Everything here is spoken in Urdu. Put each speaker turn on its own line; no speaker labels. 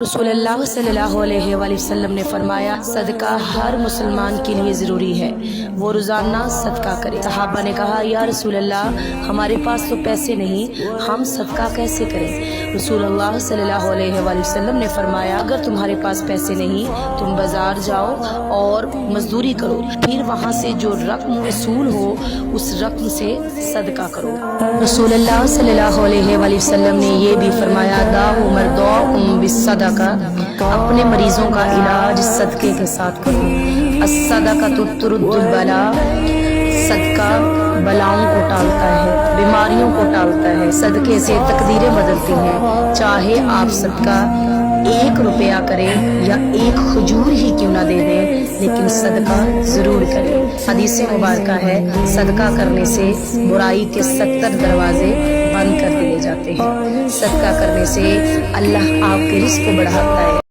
رسول اللہ صلی اللہ علیہ وآلہ وسلم نے فرمایا صدقہ ہر مسلمان کے لیے ضروری ہے، وہ روزانہ صدقہ کرے۔ صحابہ نے کہا یا رسول اللہ ہمارے پاس تو پیسے نہیں، ہم صدقہ کیسے کریں؟ رسول اللہ صلی اللہ علیہ وآلہ وسلم نے فرمایا اگر تمہارے پاس پیسے نہیں تم بازار جاؤ اور مزدوری کرو، پھر وہاں سے جو رقم وصول ہو اس رقم سے صدقہ کرو۔ رسول اللہ صلی اللہ علیہ وآلہ وسلم نے یہ بھی فرمایا داؤ مرضاکم بالصدقہ، اپنے مریضوں کا علاج صدقے کے ساتھ کرو۔ الصدقۃ ترد البلا، صدقہ بلاؤں کو ٹالتا ہے، بیماریوں کو ٹالتا ہے، صدقے سے تقدیریں بدلتی ہیں۔ چاہے آپ صدقہ 1 روپیہ کریں یا 1 کھجور ہی کیوں نہ دے دیں، لیکن صدقہ ضرور کریں۔ حدیث مبارکہ ہے صدقہ کرنے سے برائی کے 70 دروازے بند کر دیے جاتے ہیں۔ صدقہ کرنے سے اللہ آپ کے رزق کو بڑھاتا ہے۔